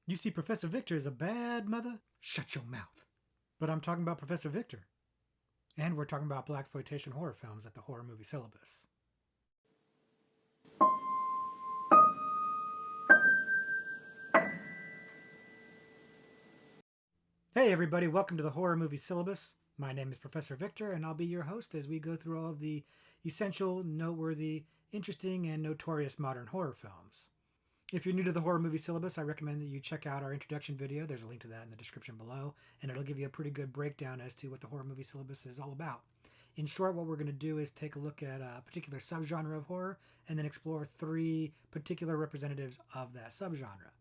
You see, Professor Victor is a bad mother? Shut your mouth. But I'm talking about Professor Victor. And we're talking about Blaxploitation horror films at the horror movie Syllabus. Hey everybody, welcome to the horror movie Syllabus. My name is Professor Victor, and I'll be your host as we go through all of the essential, noteworthy, interesting, and notorious modern horror films. If you're new to the horror movie Syllabus, I recommend that you check out our introduction video. There's a link to that in the description below, and it'll give you a pretty good breakdown as to what the horror movie Syllabus is all about. In short, what we're going to do is take a look at a particular subgenre of horror and then explore three particular representatives of that subgenre.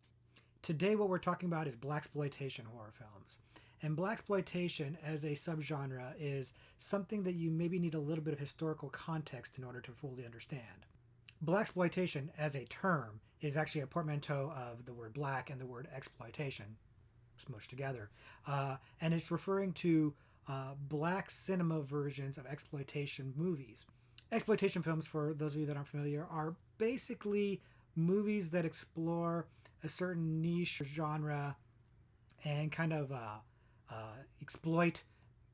Today, what we're talking about is Blaxploitation horror films. And Blaxploitation as a subgenre is something that you maybe need a little bit of historical context in order to fully understand. Blaxploitation as a term is actually a portmanteau of the word black and the word exploitation, smushed together. And it's referring to black cinema versions of exploitation movies. Exploitation films, for those of you that aren't familiar, are basically movies that explore a certain niche genre and kind of exploit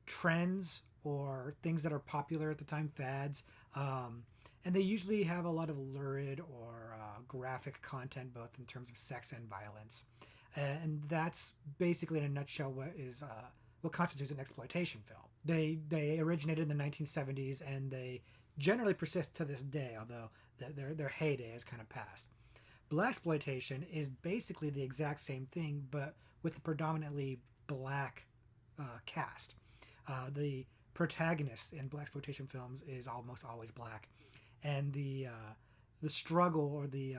trends or things that are popular at the time, fads. And they usually have a lot of lurid or graphic content, both in terms of sex and violence. And that's basically, in a nutshell, what constitutes an exploitation film. They originated in the 1970s, and they generally persist to this day, although their heyday has kind of passed. Blaxploitation is basically the exact same thing, but with a predominantly black cast. The protagonist in Blaxploitation films is almost always black, and the struggle or the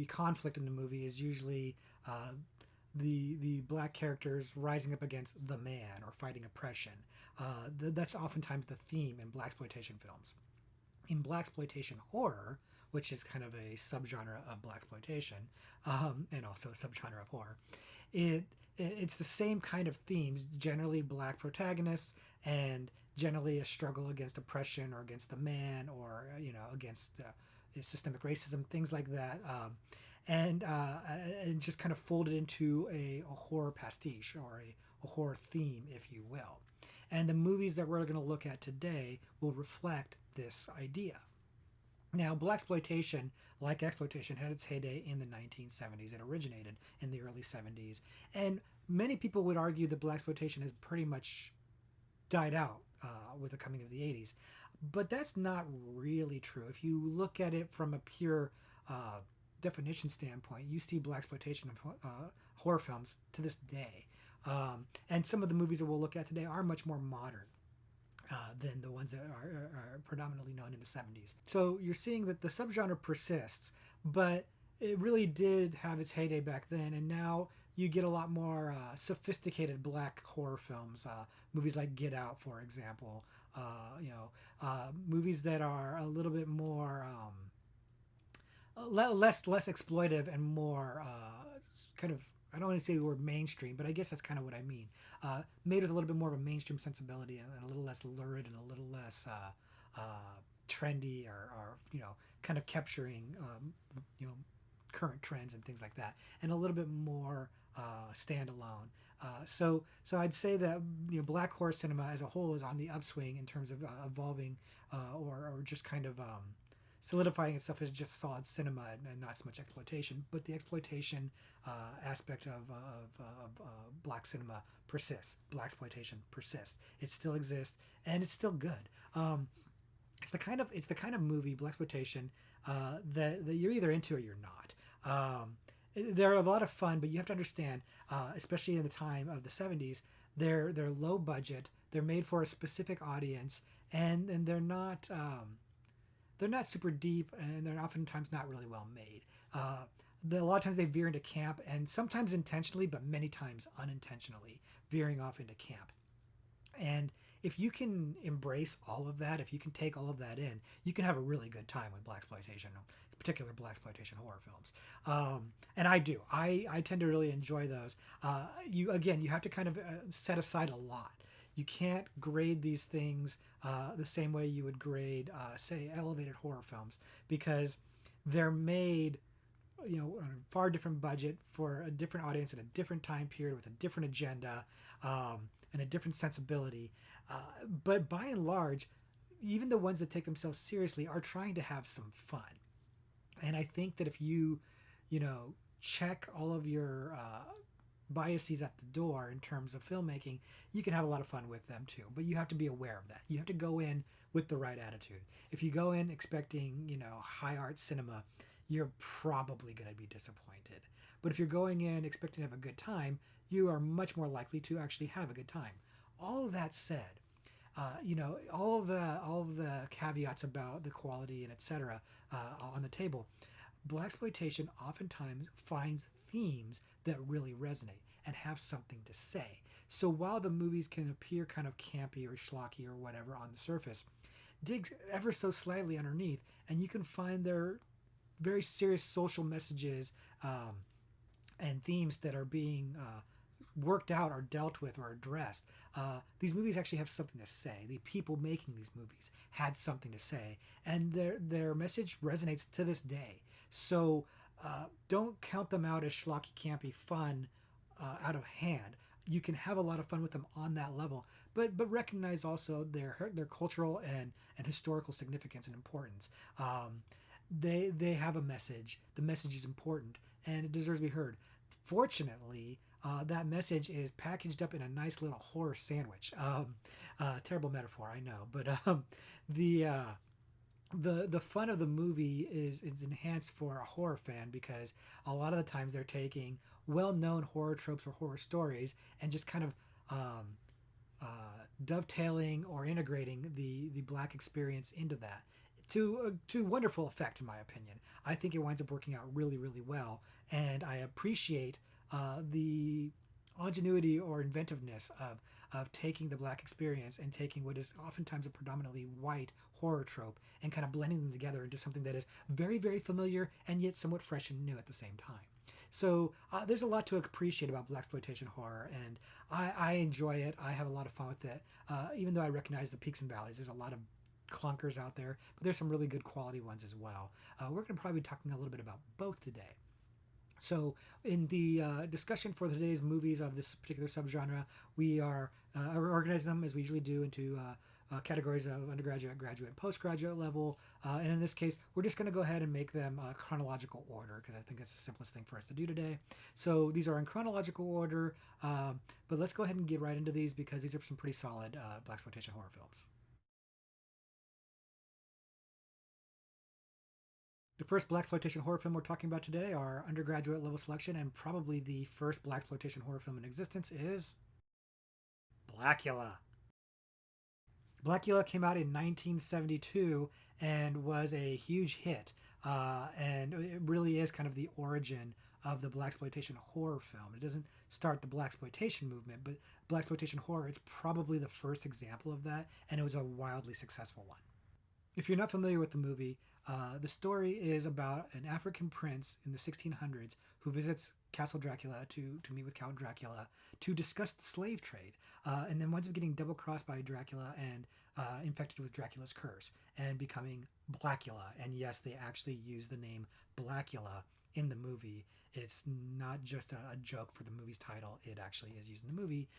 conflict in the movie is usually the black characters rising up against the man or fighting oppression. That's oftentimes the theme in Blaxploitation films. In Blaxploitation horror, which is kind of a subgenre of Blaxploitation, and also a subgenre of horror, it's the same kind of themes, generally black protagonists and generally a struggle against oppression or against the man or against systemic racism, things like that, and just kind of folded into a horror pastiche or a horror theme, if you will. And the movies that we're going to look at today will reflect this idea. Now, Blaxploitation, like exploitation, had its heyday in the 1970s. It originated in the early 70s. And many people would argue that Blaxploitation has pretty much died out with the coming of the 80s. But that's not really true. If you look at it from a pure definition standpoint, you see Blaxploitation horror films to this day. And some of the movies that we'll look at today are much more modern than the ones that are predominantly known in the 70s. So you're seeing that the subgenre persists, but it really did have its heyday back then, and now you get a lot more sophisticated black horror films, movies like Get Out, for example, movies that are a little bit more less exploitive and more kind of, I don't want to say the word mainstream, but I guess that's kind of what I mean. Made with a little bit more of a mainstream sensibility and a little less lurid and a little less trendy or kind of capturing current trends and things like that, and a little bit more standalone. So I'd say that black horror cinema as a whole is on the upswing in terms of evolving or just kind of solidifying itself as just solid cinema and not so much exploitation. But the exploitation aspect of black cinema persists. Blaxploitation persists. It still exists, and it's still good. It's the kind of movie, Blaxploitation, that you're either into or you're not. They're a lot of fun, but you have to understand, especially in the time of the 70s, they're low budget. They're made for a specific audience, and they're not super deep, and they're oftentimes not really well made. A lot of times they veer into camp, and sometimes intentionally, but many times unintentionally, veering off into camp. And if you can embrace all of that, if you can take all of that in, you can have a really good time with Blaxploitation, particular Blaxploitation horror films. And I do. I tend to really enjoy those. You have to kind of set aside a lot. You can't grade these things the same way you would grade, say, elevated horror films, because they're made a far different budget for a different audience at a different time period with a different agenda, and a different sensibility. But by and large, even the ones that take themselves seriously are trying to have some fun. And I think that if you know, check all of your biases at the door in terms of filmmaking, you can have a lot of fun with them too. But you have to be aware of that. You have to go in with the right attitude. If you go in expecting, high art cinema, you're probably going to be disappointed. But if you're going in expecting to have a good time, you are much more likely to actually have a good time. All of that said, all of the caveats about the quality and etc. On the table, Blaxploitation oftentimes finds themes that really resonate and have something to say. So while the movies can appear kind of campy or schlocky or whatever on the surface, dig ever so slightly underneath, and you can find their very serious social messages, and themes that are being worked out or dealt with or addressed. These movies actually have something to say. The people making these movies had something to say, and their message resonates to this day. So don't count them out as schlocky, campy fun out of hand. You can have a lot of fun with them on that level, but recognize also their cultural and historical significance and importance. They have a message. The message is important, and it deserves to be heard. Fortunately, that message is packaged up in a nice little horror sandwich. Terrible metaphor, I know, but the the fun of the movie is enhanced for a horror fan because a lot of the times they're taking well-known horror tropes or horror stories and just kind of uh, dovetailing or integrating the black experience into that to wonderful effect, in my opinion. I think it winds up working out really, really well, and I appreciate the ingenuity or inventiveness of taking the black experience and taking what is oftentimes a predominantly white horror trope and kind of blending them together into something that is very, very familiar and yet somewhat fresh and new at the same time. So there's a lot to appreciate about blaxploitation horror, and I enjoy it. I have a lot of fun with it, even though I recognize the peaks and valleys. There's a lot of clunkers out there, but there's some really good quality ones as well. We're going to probably be talking a little bit about both today. So, in the discussion for today's movies of this particular subgenre, we are organizing them as we usually do into categories of undergraduate, graduate, and postgraduate level. And in this case, we're just going to go ahead and make them chronological order because I think that's the simplest thing for us to do today. So, these are in chronological order, but let's go ahead and get right into these because these are some pretty solid blaxploitation horror films. The first blaxploitation horror film we're talking about today, our undergraduate level selection, and probably the first blaxploitation horror film in existence, is Blacula. Blacula came out in 1972 and was a huge hit, and it really is kind of the origin of the blaxploitation horror film. It doesn't start the blaxploitation movement, but blaxploitation horror, it's probably the first example of that, and it was a wildly successful one. If you're not familiar with the movie, the story is about an African prince in the 1600s who visits Castle Dracula to meet with Count Dracula to discuss the slave trade, and then winds up getting double crossed by Dracula and infected with Dracula's curse and becoming Blacula. And yes, they actually use the name Blacula in the movie. It's not just a joke for the movie's title, it actually is used in the movie.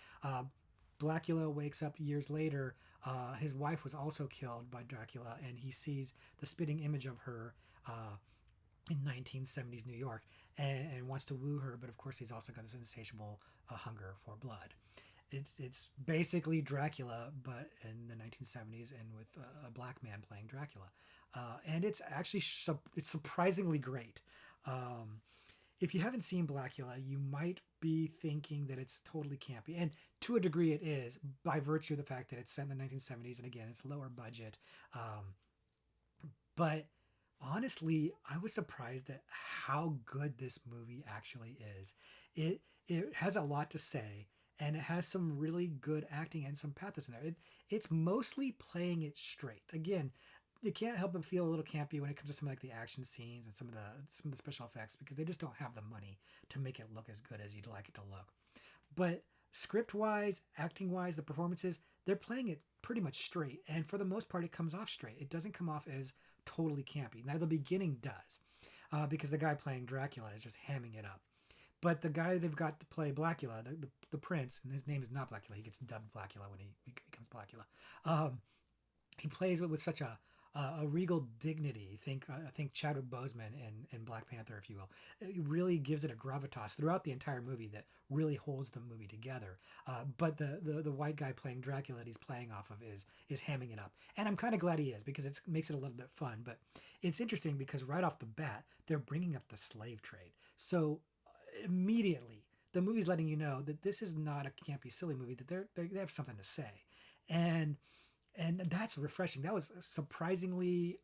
Blacula wakes up years later. His wife was also killed by Dracula, and he sees the spitting image of her in 1970s New York and wants to woo her, but of course he's also got this insatiable hunger for blood. It's basically Dracula, but in the 1970s and with a black man playing Dracula. And it's actually it's surprisingly great. If you haven't seen Blacula, you might be thinking that it's totally campy. And to a degree it is, by virtue of the fact that it's set in the 1970s, and again, it's lower budget. But honestly, I was surprised at how good this movie actually is. It has a lot to say, and it has some really good acting and some pathos in there. It's mostly playing it straight. Again, you can't help but feel a little campy when it comes to some like the action scenes and some of the special effects because they just don't have the money to make it look as good as you'd like it to look. But script wise, acting wise, the performances, they're playing it pretty much straight, and for the most part, it comes off straight. It doesn't come off as totally campy. Now the beginning does. because the guy playing Dracula is just hamming it up. But the guy they've got to play Blacula, the prince, and his name is not Blacula. He gets dubbed Blacula when he becomes Blacula. He plays it with such a regal dignity. I think Chadwick Boseman in Black Panther, if you will, it really gives it a gravitas throughout the entire movie that really holds the movie together. But the white guy playing Dracula that he's playing off of is hamming it up, and I'm kind of glad he is because it makes it a little bit fun. But it's interesting because right off the bat they're bringing up the slave trade, so immediately the movie's letting you know that this is not a campy silly movie, that they have something to say, and that's refreshing. That was surprisingly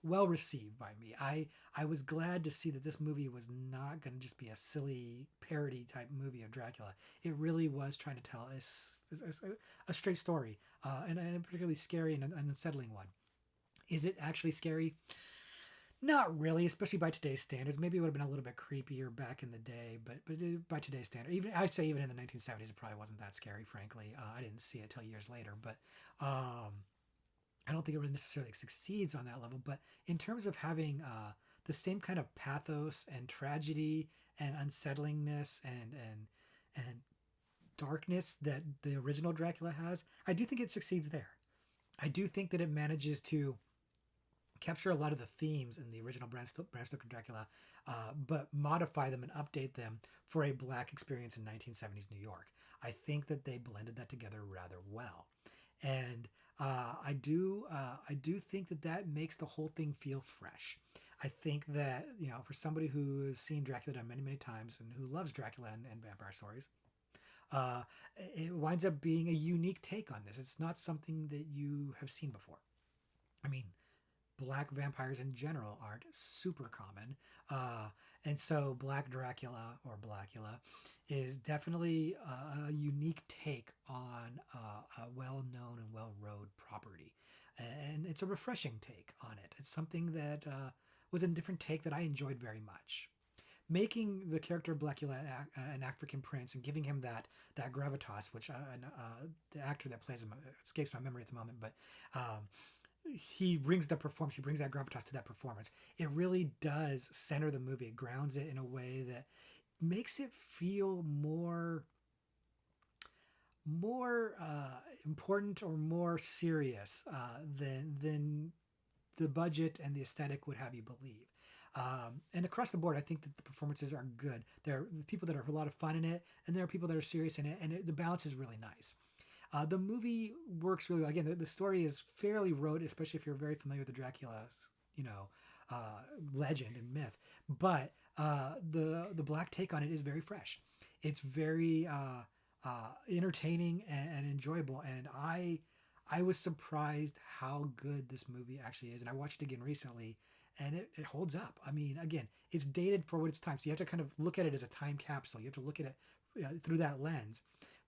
well received by me. I was glad to see that this movie was not going to just be a silly parody type movie of Dracula. It really was trying to tell a straight story, and a particularly scary and unsettling one. Is it actually scary? Not really, especially by today's standards. Maybe it would have been a little bit creepier back in the day, but by today's standard, even I'd say even in the 1970s, it probably wasn't that scary. Frankly, I didn't see it till years later, but I don't think it really necessarily succeeds on that level. But in terms of having the same kind of pathos and tragedy and unsettlingness and darkness that the original Dracula has, I do think it succeeds there. I do think that it manages to capture a lot of the themes in the original Bram Stoker Dracula, but modify them and update them for a black experience in 1970s New York. I think that they blended that together rather well, and I do think that makes the whole thing feel fresh. I think that for somebody who has seen Dracula done many times and who loves Dracula and vampire stories, it winds up being a unique take on this. It's not something that you have seen before. I mean, black vampires in general aren't super common. And so Black Dracula or Blacula is definitely a unique take on a well-known and well-rode property. And it's a refreshing take on it. It's something that was a different take that I enjoyed very much. Making the character of Blacula an African prince and giving him that gravitas, which the actor that plays him escapes my memory at the moment, but he brings the performance, he brings that gravitas to that performance. It really does center the movie. It grounds it in a way that makes it feel more important or more serious than the budget and the aesthetic would have you believe. And across the board, I think that the performances are good. There are people that are a lot of fun in it, and there are people that are serious in it, and the balance is really nice. The movie works really well. Again, the story is fairly rote, especially if you're very familiar with the Dracula's, legend and myth. But the black take on it is very fresh. It's very entertaining and enjoyable. And I was surprised how good this movie actually is. And I watched it again recently, and it holds up. I mean, again, it's dated for what its time. So you have to kind of look at it as a time capsule. You have to look at it through that lens.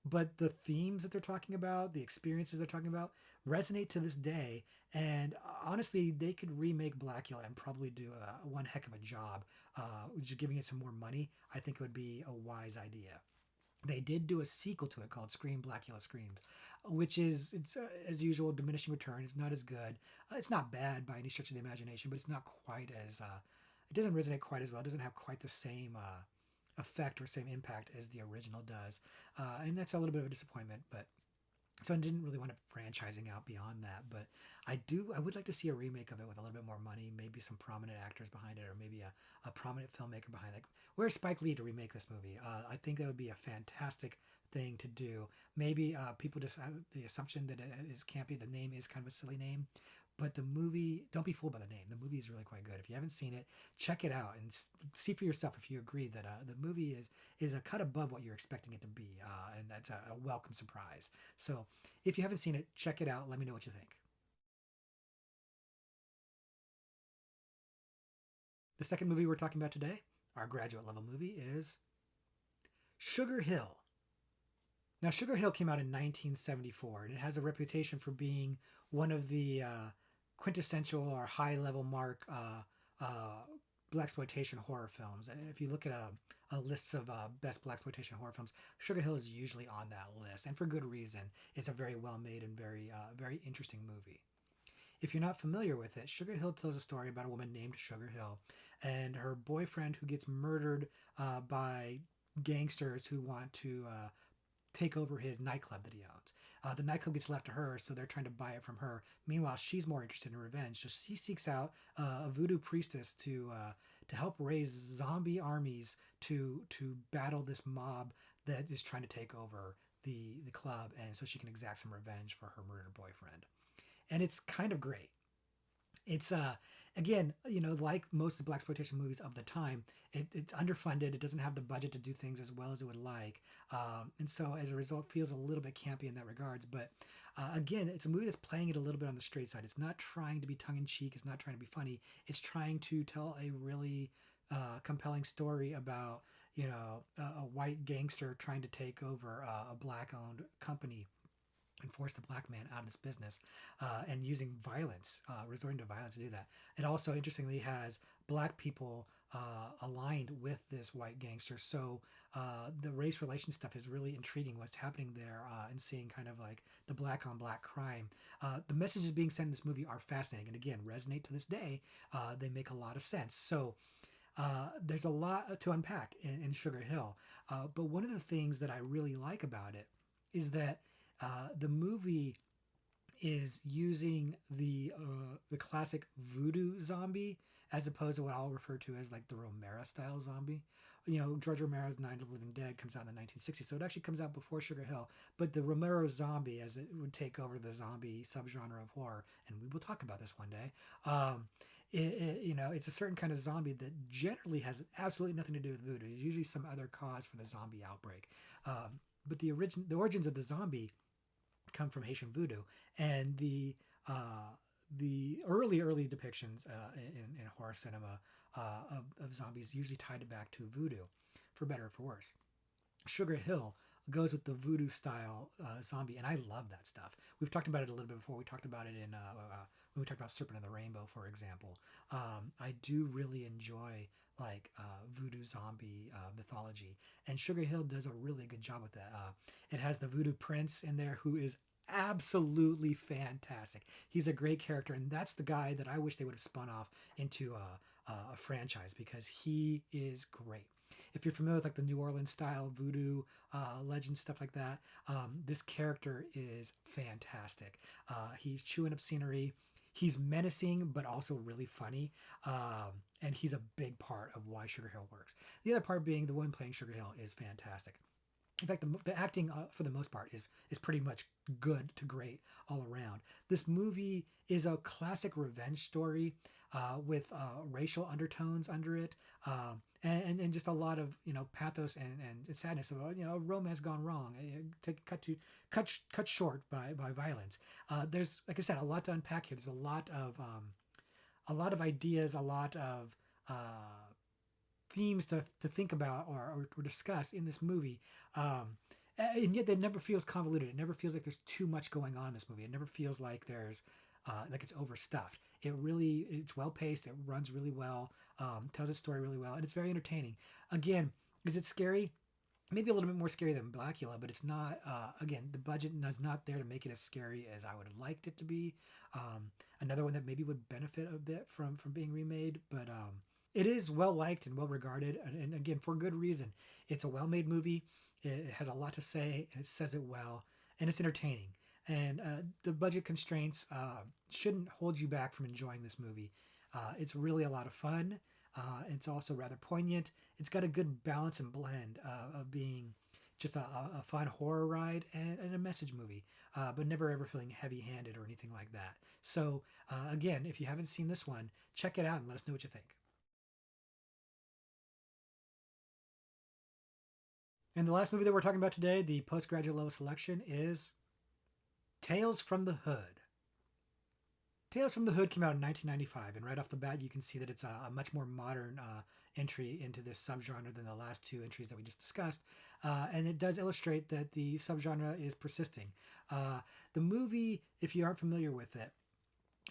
But the themes that they're talking about, the experiences they're talking about, resonate to this day. And honestly, they could remake Blacula and probably do one heck of a job. Just giving it some more money, I think it would be a wise idea. They did do a sequel to it called Scream, Blacula Screams, which it's as usual, diminishing return. It's not as good. It's not bad by any stretch of the imagination, but it's not quite as it doesn't resonate quite as well. It doesn't have quite the same effect or same impact as the original does, and that's a little bit of a disappointment. But so I didn't really want it franchising out beyond that, but I would like to see a remake of it with a little bit more money, maybe some prominent actors behind it, or maybe a prominent filmmaker behind it. Where's Spike Lee to remake this movie? I think that would be a fantastic thing to do. Maybe people just have the assumption that it is campy. The name is kind of a silly name, but the movie, don't be fooled by the name. The movie is really quite good. If you haven't seen it, check it out and see for yourself if you agree that the movie is a cut above what you're expecting it to be, and that's a welcome surprise. So if you haven't seen it, check it out. Let me know what you think. The second movie we're talking about today, our graduate level movie, is Sugar Hill. Now, Sugar Hill came out in 1974, and it has a reputation for being one of the quintessential or high level mark Blaxploitation horror films. If you look at a list of best Blaxploitation horror films, Sugar Hill is usually on that list, and for good reason. It's a very well made and very interesting movie. If you're not familiar with it, Sugar Hill tells a story about a woman named Sugar Hill and her boyfriend who gets murdered by gangsters who want to take over his nightclub that he owns. The nightclub gets left to her, so they're trying to buy it from her. Meanwhile, she's more interested in revenge, so she seeks out a voodoo priestess to help raise zombie armies to battle this mob that is trying to take over the club, and so she can exact some revenge for her murdered boyfriend. And it's kind of great. It's again, like most of the Blaxploitation movies of the time, it's underfunded. It doesn't have the budget to do things as well as it would like, and so as a result, feels a little bit campy in that regards. But again, it's a movie that's playing it a little bit on the straight side. It's not trying to be tongue in cheek. It's not trying to be funny. It's trying to tell a really compelling story about a white gangster trying to take over a black owned company and force the black man out of this business, and using violence, resorting to violence to do that. It also, interestingly, has black people aligned with this white gangster. So the race relation stuff is really intriguing. What's happening there, and seeing kind of like the black on black crime. The messages being sent in this movie are fascinating, and again, resonate to this day. They make a lot of sense. So there's a lot to unpack in Sugar Hill. But one of the things that I really like about it is that the movie is using the classic voodoo zombie as opposed to what I'll refer to as like the Romero style zombie. George Romero's Night of the Living Dead comes out in the 1960s, so it actually comes out before Sugar Hill. But the Romero zombie, as it would take over the zombie subgenre of horror, and we will talk about this one day. It's a certain kind of zombie that generally has absolutely nothing to do with voodoo. There's usually some other cause for the zombie outbreak. But the origins of the zombie come from Haitian voodoo, and the early depictions in horror cinema of zombies usually tied it back to voodoo, for better or for worse. Sugar Hill goes with the voodoo style zombie, and I love that stuff. We've talked about it a little bit before. We talked about it in when we talked about Serpent of the Rainbow, for example. I do really enjoy like voodoo zombie mythology, and Sugar Hill does a really good job with that. It has the voodoo prince in there who is absolutely fantastic. He's a great character, and that's the guy that I wish they would have spun off into a franchise, because he is great. If you're familiar with like the New Orleans style voodoo legend stuff like that, this character is fantastic. He's chewing up scenery. He's menacing, but also really funny. And he's a big part of why Sugar Hill works. The other part being the one playing Sugar Hill is fantastic. In fact, the acting for the most part is pretty much good to great all around. This movie is a classic revenge story with racial undertones under it, and just a lot of pathos and sadness of romance gone wrong, cut short by violence. There's, like I said, a lot to unpack here. There's a lot of ideas, a lot of themes to think about or discuss in this movie, and yet it never feels convoluted. It never feels like there's too much going on in this movie. It never feels like there's like it's overstuffed. It's well paced. It runs really well, tells its story really well, and it's very entertaining. Again, is it scary? Maybe a little bit more scary than Blacula, but it's not. Again, the budget is not there to make it as scary as I would have liked it to be. Another one that maybe would benefit a bit from being remade, but it is well liked and well regarded, and again, for good reason. It's a well-made movie. It has a lot to say, and it says it well, and it's entertaining. And the budget constraints shouldn't hold you back from enjoying this movie. It's really a lot of fun. It's also rather poignant. It's got a good balance and blend of being just a fun horror ride and a message movie, but never ever feeling heavy-handed or anything like that. So again, if you haven't seen this one, check it out and let us know what you think. And the last movie that we're talking about today, the postgraduate level selection, is Tales from the Hood. Tales from the Hood came out in 1995, and right off the bat, you can see that it's a much more modern entry into this subgenre than the last two entries that we just discussed. And it does illustrate that the subgenre is persisting. The movie, if you aren't familiar with it,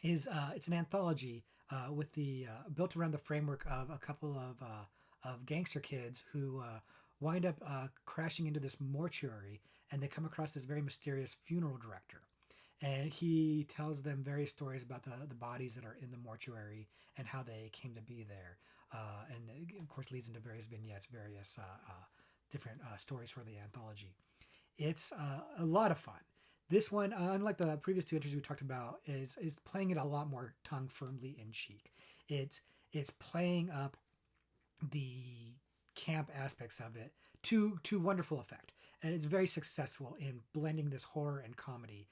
is it's an anthology with the built around the framework of a couple of gangster kids who wind up crashing into this mortuary, and they come across this very mysterious funeral director. And he tells them various stories about the bodies that are in the mortuary and how they came to be there. And of course leads into various vignettes, various different stories for the anthology. It's a lot of fun. This one, unlike the previous two entries we talked about, is playing it a lot more tongue firmly in cheek. It's it's playing up the camp aspects of it to wonderful effect. And it's very successful in blending this horror and comedy,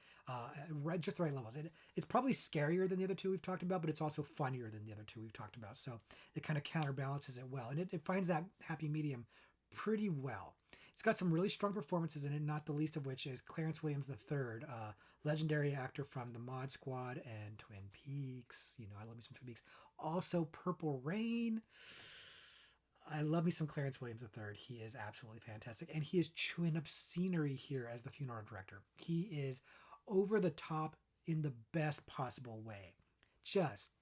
right, just the right levels. It's probably scarier than the other two we've talked about, but it's also funnier than the other two we've talked about. So it kind of counterbalances it well, and it finds that happy medium pretty well. It's got some really strong performances in it, not the least of which is Clarence Williams III, legendary actor from The Mod Squad and Twin Peaks. You know, I love me some Twin Peaks. Also, Purple Rain. I love me some Clarence Williams III. He is absolutely fantastic. And he is chewing up scenery here as the funeral director. He is over the top in the best possible way. Just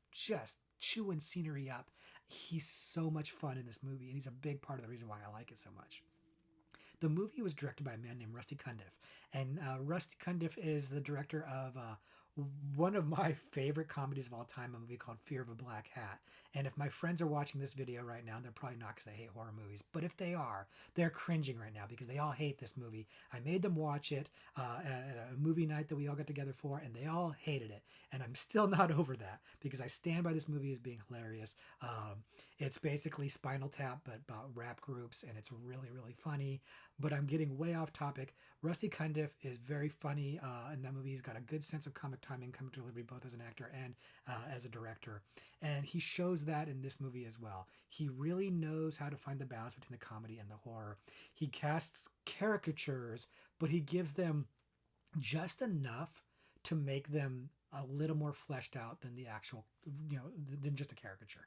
chewing scenery up. He's so much fun in this movie, and he's a big part of the reason why I like it so much. The movie was directed by a man named Rusty Cundiff, and Rusty Cundiff is the director of one of my favorite comedies of all time, a movie called Fear of a Black Hat. And if my friends are watching this video right now, they're probably not because they hate horror movies. But if they are, they're cringing right now because they all hate this movie. I made them watch it at a movie night that we all got together for, and they all hated it. And I'm still not over that because I stand by this movie as being hilarious. It's basically Spinal Tap, but about rap groups, and it's really, really funny. But I'm getting way off topic. Rusty Cundiff is very funny in that movie. He's got a good sense of comic timing, comic delivery, both as an actor and as a director. And he shows that in this movie as well. He really knows how to find the balance between the comedy and the horror. He casts caricatures, but he gives them just enough to make them a little more fleshed out than the actual, than just a caricature,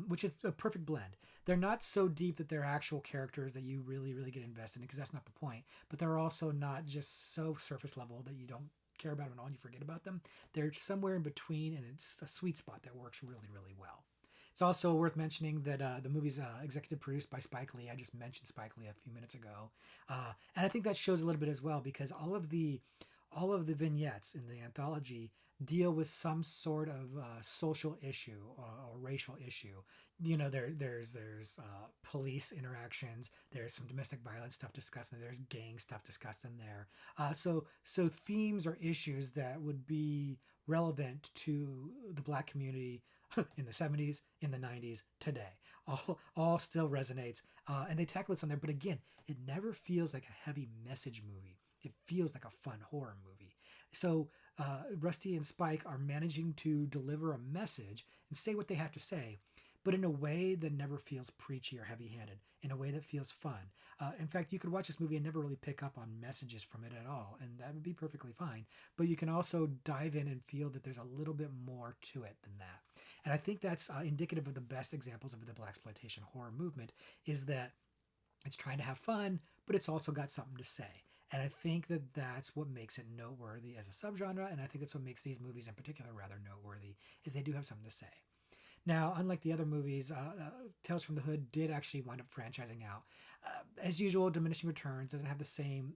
which is a perfect blend. They're not so deep that they're actual characters that you really, really get invested in, because that's not the point. But they're also not just so surface level that you don't care about them at all and you forget about them. They're somewhere in between, and it's a sweet spot that works really, really well. It's also worth mentioning that the movie's executive produced by Spike Lee. I just mentioned Spike Lee a few minutes ago, and I think that shows a little bit as well, because all of the vignettes in the anthology deal with some sort of social issue or racial issue. There's police interactions. There's some domestic violence stuff discussed, and there's gang stuff discussed in there. So themes or issues that would be relevant to the Black community in the 70s, in the 90s, today. All still resonates, and they tackle this on there. But again, it never feels like a heavy message movie. It feels like a fun horror movie. So Rusty and Spike are managing to deliver a message and say what they have to say, but in a way that never feels preachy or heavy-handed, in a way that feels fun. In fact, you could watch this movie and never really pick up on messages from it at all, and that would be perfectly fine. But you can also dive in and feel that there's a little bit more to it than that. And I think that's indicative of the best examples of the Blaxploitation horror movement, is that it's trying to have fun, but it's also got something to say. And I think that that's what makes it noteworthy as a subgenre, and I think that's what makes these movies in particular rather noteworthy, is they do have something to say. Now, unlike the other movies, Tales from the Hood did actually wind up franchising out. As usual, diminishing returns, doesn't have the same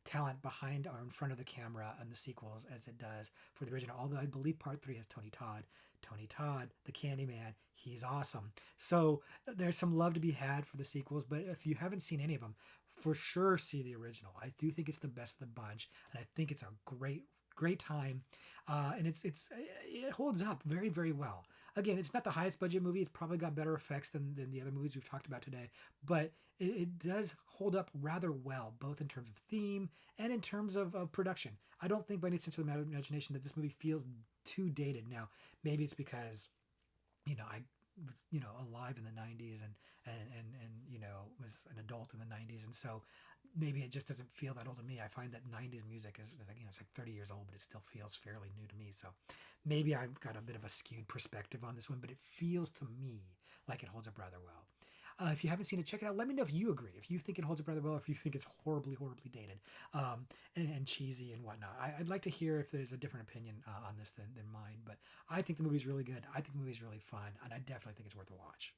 talent behind or in front of the camera in the sequels as it does for the original. Although I believe Part 3 has Tony Todd. Tony Todd, the Candyman, he's awesome. So there's some love to be had for the sequels, but if you haven't seen any of them, for sure see the original. I do think it's the best of the bunch, and I think it's a great time, and it holds up very, very well. Again, it's not the highest budget movie. It's probably got better effects than the other movies we've talked about today, but it does hold up rather well, both in terms of theme and in terms of production. I don't think by any sense of the imagination that this movie feels too dated. Now, maybe it's because I was alive in the 90s and was an adult in the 90s, and so maybe it just doesn't feel that old to me. I find that 90s music is like, it's like 30 years old, but it still feels fairly new to me. So maybe I've got a bit of a skewed perspective on this one, but it feels to me like it holds up rather well. If you haven't seen it, check it out. Let me know if you agree, if you think it holds up rather well, if you think it's horribly dated and cheesy and whatnot. I'd like to hear if there's a different opinion on this than mine, but I think the movie's really good. I think the movie's really fun, and I definitely think it's worth a watch.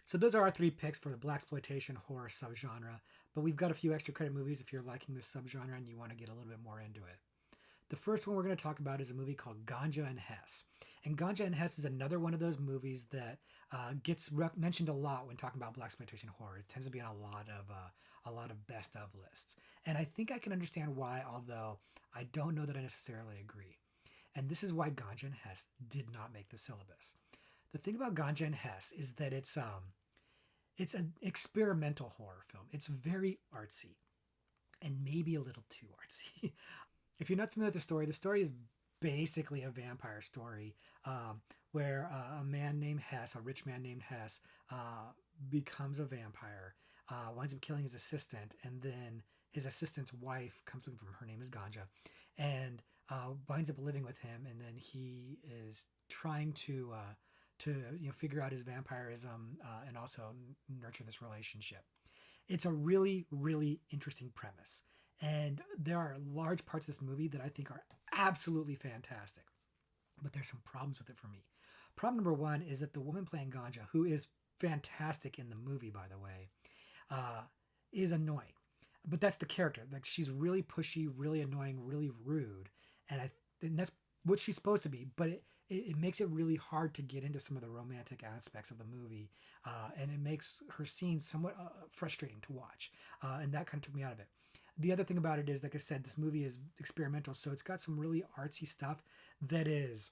So those are our three picks for the Blaxploitation horror subgenre, but we've got a few extra credit movies if you're liking this subgenre and you want to get a little bit more into it. The first one we're going to talk about is a movie called Ganja Hess. And Ganja Hess is another one of those movies that gets mentioned a lot when talking about Blaxploitation horror. It tends to be on a lot of best of lists. And I think I can understand why, although I don't know that I necessarily agree. And this is why Ganja Hess did not make the syllabus. The thing about Ganja Hess is that it's an experimental horror film. It's very artsy and maybe a little too artsy. If you're not familiar with the story is basically a vampire story where a man named Hess, a rich man named Hess, becomes a vampire, winds up killing his assistant, and then his assistant's wife comes looking for him. Her name is Ganja, and winds up living with him, and then he is trying to figure out his vampirism and also nurture this relationship. It's a really, really interesting premise. And there are large parts of this movie that I think are absolutely fantastic. But there's some problems with it for me. Problem number one is that the woman playing Ganja, who is fantastic in the movie, by the way, is annoying. But that's the character. Like, she's really pushy, really annoying, really rude. And that's what she's supposed to be. But it makes it really hard to get into some of the romantic aspects of the movie. And it makes her scenes somewhat frustrating to watch. And that kind of took me out of it. The other thing about it is, like I said, this movie is experimental, so it's got some really artsy stuff that is,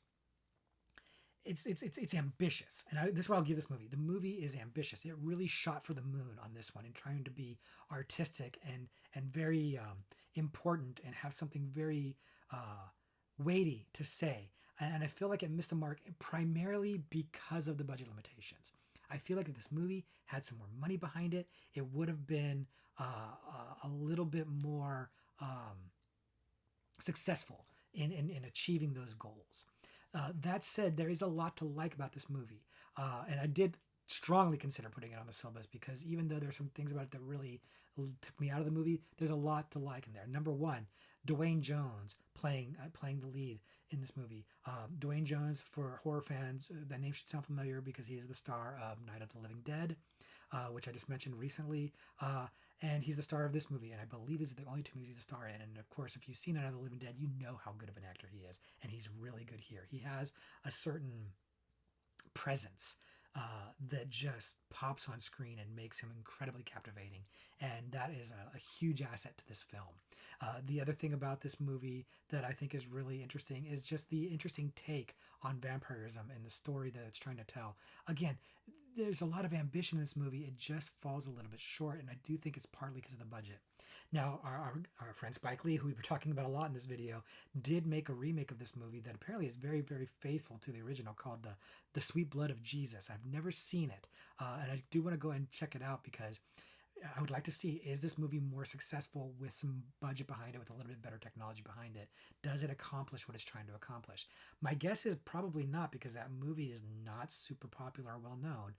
it's ambitious, and this is what I'll give this movie. The movie is ambitious. It really shot for the moon on this one in trying to be artistic and very important and have something very weighty to say. And I feel like it missed the mark primarily because of the budget limitations. I feel like if this movie had some more money behind it, it would have been a little bit more successful in achieving those goals. That said, there is a lot to like about this movie. And I did strongly consider putting it on the syllabus because even though there's some things about it that really took me out of the movie, there's a lot to like in there. Number one, Dwayne Jones playing the lead in this movie. Dwayne Jones, for horror fans, that name should sound familiar because he is the star of Night of the Living Dead, which I just mentioned recently. And he's the star of this movie, and I believe these are the only two movies he's a star in. And of course, if you've seen Night of the Living Dead, you know how good of an actor he is, and he's really good here. He has a certain presence that just pops on screen and makes him incredibly captivating, and that is a huge asset to this film. The other thing about this movie that I think is really interesting is just the interesting take on vampirism and the story that it's trying to tell. Again, there's a lot of ambition in this movie. It just falls a little bit short, and I do think it's partly because of the budget. Now, our friend Spike Lee, who we were talking about a lot in this video, did make a remake of this movie that apparently is very, very faithful to the original, called The Sweet Blood of Jesus. I've never seen it, and I do want to go and check it out because I would like to see, is this movie more successful with some budget behind it, with a little bit better technology behind it? Does it accomplish what it's trying to accomplish? My guess is probably not, because that movie is not super popular or well known.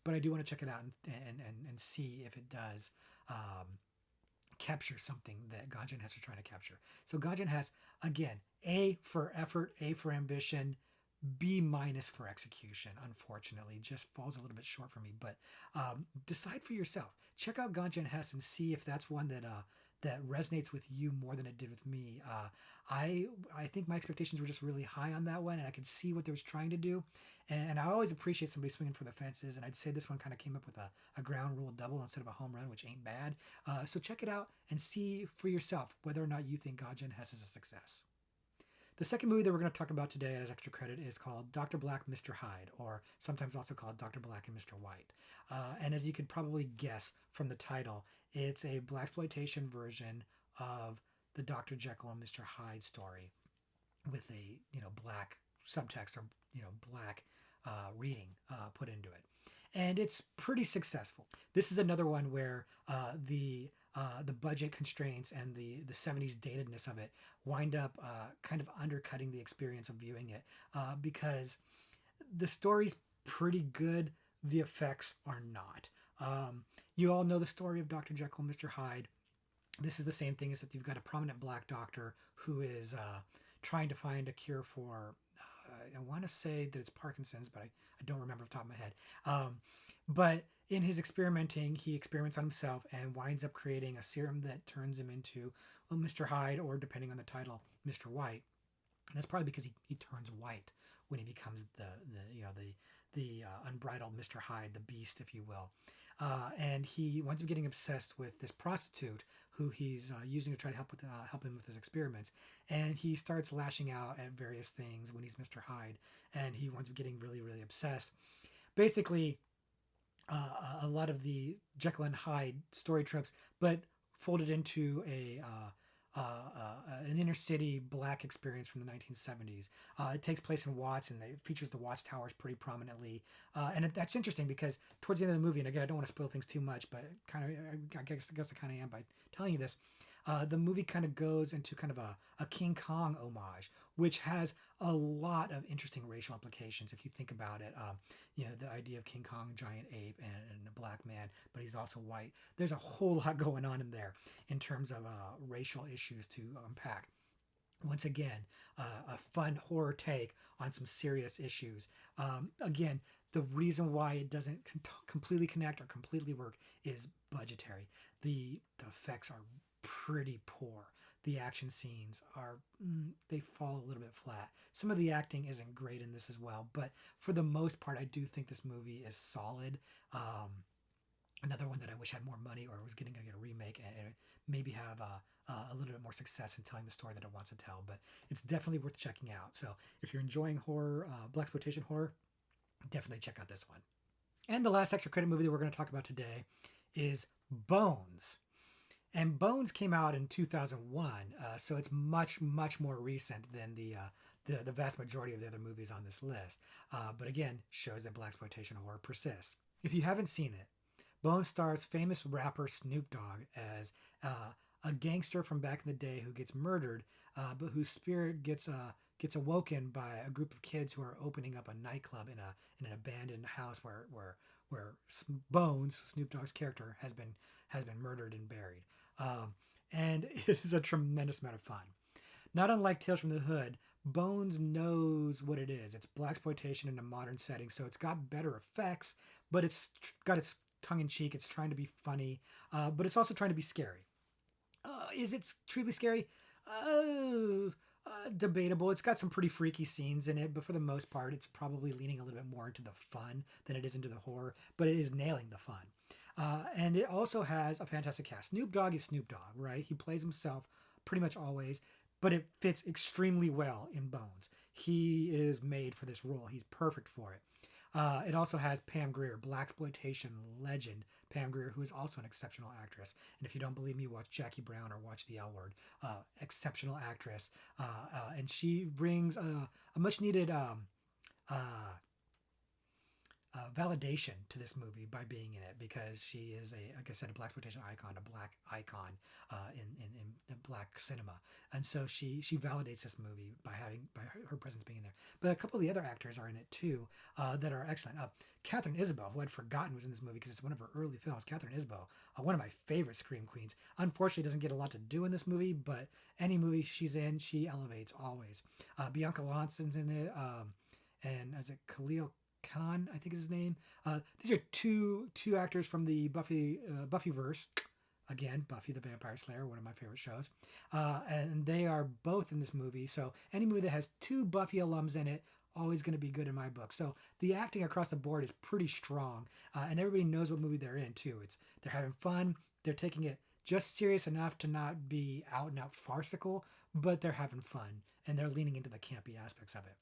But I do want to check it out and see if it does capture something that Ganja Hess is trying to capture. So Ganja Hess, again, A for effort, A for ambition, B minus for execution. Unfortunately, just falls a little bit short for me. But decide for yourself. Check out Ganja Hess and see if that's one that resonates with you more than it did with me. I think my expectations were just really high on that one, and I could see what they was trying to do. And I always appreciate somebody swinging for the fences, and I'd say this one kind of came up with a ground rule double instead of a home run, which ain't bad. So check it out and see for yourself whether or not you think Ganja Hess is a success. The second movie that we're going to talk about today as extra credit is called Dr. Black Mr. Hyde, or sometimes also called Dr. Black and Mr. White. And as you could probably guess from the title, it's a Blaxploitation version of the Dr. Jekyll and Mr. Hyde story with a black subtext or black reading put into it. And it's pretty successful. This is another one where the budget constraints and the 70s datedness of it wind up kind of undercutting the experience of viewing it because the story's pretty good, the effects are not. You all know the story of Dr. Jekyll and Mr. Hyde. This is the same thing, as that you've got a prominent black doctor who is trying to find a cure for I want to say that it's Parkinson's, but I don't remember off the top of my head. But in his experimenting, he experiments on himself and winds up creating a serum that turns him into, well, Mr. Hyde, or depending on the title, Mr. White. And that's probably because he turns white when he becomes the unbridled Mr. Hyde, the beast, if you will. And he winds up getting obsessed with this prostitute who he's using to try to help him with his experiments. And he starts lashing out at various things when he's Mr. Hyde, and he winds up getting really, really obsessed. Basically, a lot of the Jekyll and Hyde story tropes, but folded into an inner city black experience from the 1970s. It takes place in Watts, and it features the Watts Towers pretty prominently. That's interesting because towards the end of the movie, and again, I don't want to spoil things too much, but I guess I kind of am by telling you this. The movie kind of goes into kind of a King Kong homage, which has a lot of interesting racial implications if you think about it. The idea of King Kong, giant ape, and a black man, but he's also white. There's a whole lot going on in there in terms of racial issues to unpack. Once again, a fun horror take on some serious issues. Again, the reason why it doesn't completely connect or completely work is budgetary. The effects are pretty poor. The action scenes they fall a little bit flat. Some of the acting isn't great in this as well, but for the most part, I do think this movie is solid. Another one that I wish had more money or was going to get a remake and maybe have a little bit more success in telling the story that it wants to tell, but it's definitely worth checking out. So if you're enjoying horror, Blaxploitation horror, definitely check out this one. And the last extra credit movie that we're going to talk about today is Bones. And Bones came out in 2001, so it's much, much more recent than the vast majority of the other movies on this list. But again, shows that blaxploitation horror persists. If you haven't seen it, Bones stars famous rapper Snoop Dogg as a gangster from back in the day who gets murdered, but whose spirit gets awoken by a group of kids who are opening up a nightclub in an abandoned house where Bones, Snoop Dogg's character, has been murdered and buried. And it is a tremendous amount of fun. Not unlike Tales from the Hood, Bones knows what it is. It's blaxploitation in a modern setting, so it's got better effects, but it's got its tongue-in-cheek. It's trying to be funny, but it's also trying to be scary. Is it truly scary? Debatable. It's got some pretty freaky scenes in it, but for the most part, it's probably leaning a little bit more into the fun than it is into the horror, but it is nailing the fun. And it also has a fantastic cast. Snoop Dogg is Snoop Dogg, right? He plays himself pretty much always, but it fits extremely well in Bones. He is made for this role. He's perfect for it. It also has Pam Grier, blaxploitation legend Pam Grier, who is also an exceptional actress. And if you don't believe me, watch Jackie Brown or watch The L Word. Exceptional actress. And she brings a much needed validation to this movie by being in it, because she is like I said, a blaxploitation icon, a black icon in black cinema, and so she validates this movie by her presence being in there. But a couple of the other actors are in it too that are excellent. Catherine Isabelle, who I'd forgotten was in this movie because it's one of her early films. Catherine Isabelle, one of my favorite scream queens. Unfortunately, doesn't get a lot to do in this movie, but any movie she's in, she elevates always. Bianca Lawson's in it, and is it Khalil Khan, I think is his name. These are two actors from the Buffyverse. Again, Buffy the Vampire Slayer, one of my favorite shows. And they are both in this movie. So any movie that has two Buffy alums in it, always going to be good in my book. So the acting across the board is pretty strong. And everybody knows what movie they're in too. They're having fun. They're taking it just serious enough to not be out and out farcical, but they're having fun. And they're leaning into the campy aspects of it.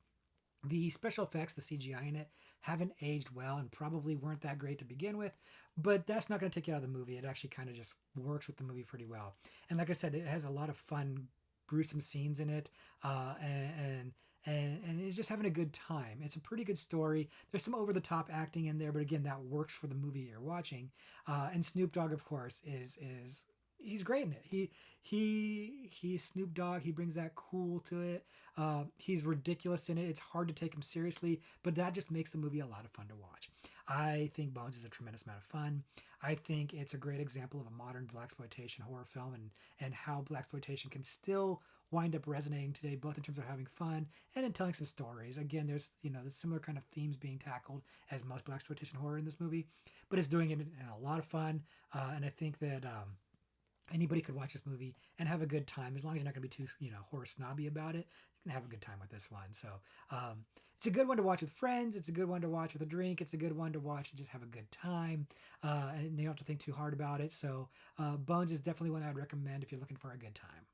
The special effects, the CGI in it, haven't aged well and probably weren't that great to begin with, but that's not going to take you out of the movie. It actually kind of just works with the movie pretty well. And like I said, it has a lot of fun, gruesome scenes in it, and it's just having a good time. It's a pretty good story. There's some over-the-top acting in there, but again, that works for the movie you're watching. And Snoop Dogg, of course, is He's great in it. He's Snoop Dogg. He brings that cool to it. He's ridiculous in it. It's hard to take him seriously, but that just makes the movie a lot of fun to watch. I think Bones is a tremendous amount of fun. I think it's a great example of a modern blaxploitation horror film, and how blaxploitation can still wind up resonating today, both in terms of having fun and in telling some stories. Again, there's similar kind of themes being tackled as most blaxploitation horror in this movie, but it's doing it in a lot of fun. And I think that anybody could watch this movie and have a good time, as long as you're not going to be too horror snobby about it. You can have a good time with this one. So it's a good one to watch with friends. It's a good one to watch with a drink. It's a good one to watch and just have a good time, and you don't have to think too hard about it. So Bones is definitely one I'd recommend if you're looking for a good time.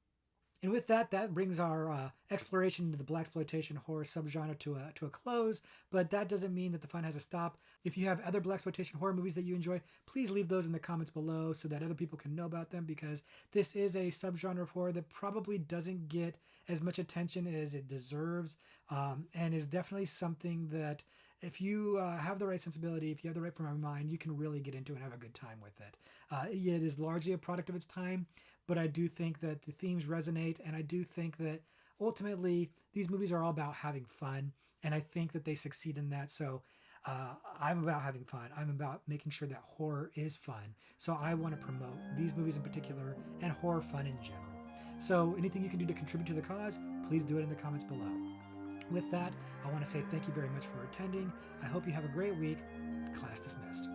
And with that, that brings our exploration into the blaxploitation horror subgenre to a close. But that doesn't mean that the fun has to stop. If you have other blaxploitation horror movies that you enjoy, please leave those in the comments below so that other people can know about them, because this is a subgenre of horror that probably doesn't get as much attention as it deserves, and is definitely something that, if you have the right sensibility, if you have the right frame of mind, you can really get into it and have a good time with it. It is largely a product of its time, but I do think that the themes resonate, and I do think that ultimately these movies are all about having fun, and I think that they succeed in that. So I'm about having fun. I'm about making sure that horror is fun. So I want to promote these movies in particular and horror fun in general. So anything you can do to contribute to the cause, please do it in the comments below. With that, I want to say thank you very much for attending. I hope you have a great week. Class dismissed.